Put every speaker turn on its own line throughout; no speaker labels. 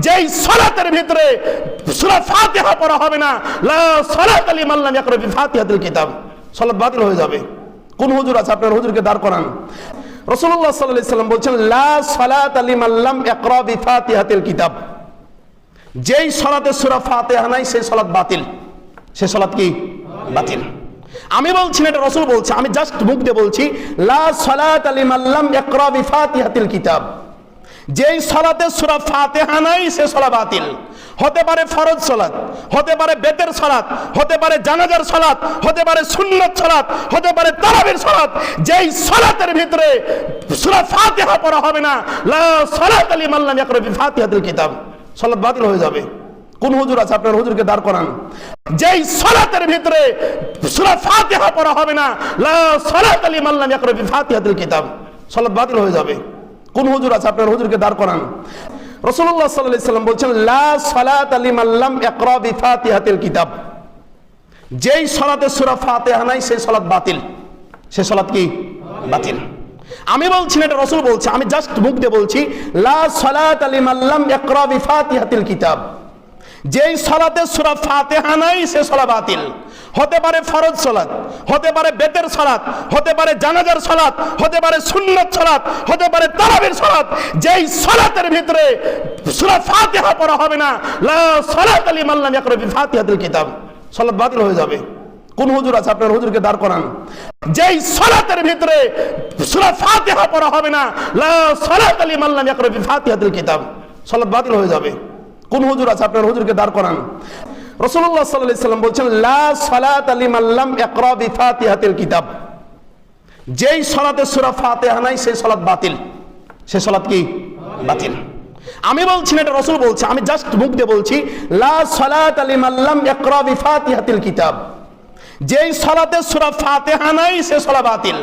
যেই সালাতের ভিতরে সূরা ফাতিহা পড়া হবে না, লা সালাতা লিমান লাম ইয়াকরা বিফাতিহাতিল কিতাব, সালাত বাতিল হয়ে যাবে। কোন হুজুর আছে আপনার হুজুরকে দাঁড় করান। রাসূলুল্লাহ সাল্লাল্লাহু আলাইহি ওয়াসাল্লাম বলেন লা সালাতা লিমান লাম ইয়াকরা বিফাতিহাতিল কিতাব, যেই সালাতে সূরা ফাতিহা নাই সেই সালাত বাতিল, সেই সালাত কি বাতিল। আমি বলছি না, এটা রাসূল বলছে, আমি জাস্ট মুখ দিয়ে বলছি। লা সালাতা লিমান লাম ইয়াকরা বিফাতিহাতিল কিতাব, যেই সালাতে সূরা ফাতিহা নাই সেই সালাত বাতিল। হতে পারে ফরজ সালাত, হতে পারে বেতের সালাত, হতে পারে জানাজার সালাত, হতে পারে সুন্নাত সালাত, হতে পারে তারাবির সালাত, যেই সালাতের ভিতরে সূরা ফাতিহা পড়া হবে না, লা সালাতা লিমান লাম ইয়াকরা বিফাতিহাতিল কিতাব, সালাত বাতিল হয়ে যাবে। কোন হুজুর আছে আপনার হুজুরকে দাঁড় করান। যেই সালাতের ভিতরে সূরা ফাতিহা পড়া হবে না, লা সালাতা লিমান লাম ইয়াকরা বিফাতিহাতিল কিতাব, সালাত বাতিল হয়ে যাবে। কোন হুজুর আছে আপনার হুজুরকে দাঁড় করান। রাসূলুল্লাহ সাল্লাল্লাহু আলাইহি ওয়াসাল্লাম বলেন লা সালাতা লিমান লাম ইয়াকরা বিফাতিহাতিল কিতাব, যেই সালাতে সূরা ফাতিহা নাই সেই সালাত বাতিল, সেই সালাত কি বাতিল। আমি বলছি না, এটা রাসূল বলছে, আমি জাস্ট মুখ দিয়ে বলছি। লা সালাতা লিমান লাম ইয়াকরা বিফাতিহাতিল কিতাব, যেই সালাতে সূরা ফাতিহা নাই সেই সালাত বাতিল। হতে পারে ফরজ সালাত, হতে পারে বেতের সালাত, হতে পারে জানাজার সালাত, হতে পারে সুন্নাত সালাত, হতে পারে তারাবির সালাত, যেই সালাতের ভিতরে সূরা ফাতিহা পড়া হবে না, লা সালাতা লিমান লাম ইয়াকরা বিফাতিহাতিল কিতাব, সালাত বাতিল হয়ে যাবে। কোন হুজুর আছে আপনার হুজুরকে দাঁড় করান। যেই সালাতের ভিতরে সূরা ফাতিহা পড়া হবে না, লা সালাতা লিমান লাম ইয়াকরা বিফাতিহাতিল কিতাব, সালাত বাতিল হয়ে যাবে। কোন হুজুর আছে আপনার হুজুরকে দাঁড় করান। রাসূলুল্লাহ সাল্লাল্লাহু আলাইহি ওয়াসাল্লাম বলেন লা সালাতা লিমান লাম ইয়াকরা বিফাতিহাতিল কিতাব, যেই সালাতে সূরা ফাতিহা নাই সেই সালাত বাতিল, সেই সালাত কি বাতিল। আমি বলছি না, এটা রাসূল বলছে, আমি জাস্ট মুখ দিয়ে বলছি। লা সালাতা লিমান লাম ইয়াকরা বিফাতিহাতিল কিতাব, যেই সালাতে সূরা ফাতিহা নাই সেই সালাত বাতিল।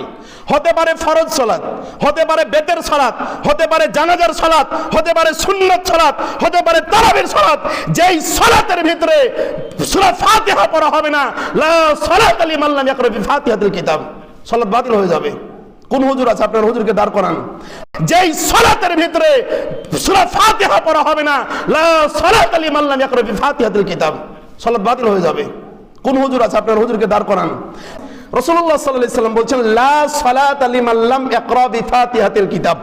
হতে পারে ফরজ সালাত, হতে পারে বেতের সালাত, হতে পারে জানাজার সালাত, হতে পারে সুন্নাত সালাত, হতে পারে তারাবির সালাত, যেই সালাতের ভিতরে সূরা ফাতিহা পড়া হবে না, লা সালাতা লিমান লাম ইয়াকরা বিফাতিহাতিল কিতাব, সালাত বাতিল হয়ে যাবে। কোন হুজুর আছে আপনার হুজুরকে দাঁড় করান। যেই সালাতের ভিতরে সূরা ফাতিহা পড়া হবে না, লা সালাতা লিমান লাম ইয়াকরা বিফাতিহাতিল কিতাব, সালাত বাতিল হয়ে যাবে। কোন হুজুর আছে আপনার হুজুরকে দাঁড় করান। রাসূলুল্লাহ সাল্লাল্লাহু আলাইহি ওয়াসাল্লাম বলেন লা সালাতা লিমান লাম ইয়াকরা বিফাতিহাতিল কিতাব,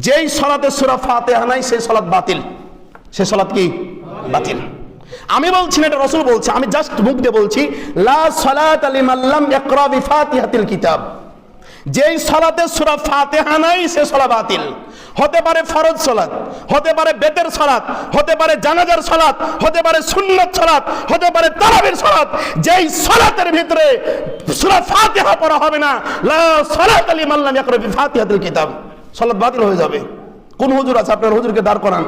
যেই সালাতে সূরা ফাতিহা নাই সেই সালাত বাতিল, সেই সালাত কি বাতিল। আমি বলছি না, এটা রাসূল বলছে, আমি জাস্ট মুখ দিয়ে বলছি। লা সালাতা লিমান লাম ইয়াকরা বিফাতিহাতিল কিতাব, যেই সালাতে সূরা ফাতিহা নাই সেই সালাত বাতিল। হতে পারে ফরজ সালাত, হতে পারে বেতের সালাত, হতে পারে জানাজার সালাত, হতে পারে সুন্নাত সালাত, হতে পারে তারাবির সালাত, যেই সালাতের ভিতরে সূরা ফাতিহা পড়া হবে না, লা সালাতা লিমান লাম ইয়াকরা বিফাতিহাতিল কিতাব, সালাত বাতিল হয়ে যাবে। কোন হুজুর আছে আপনার হুজুরকে দাঁড় করান।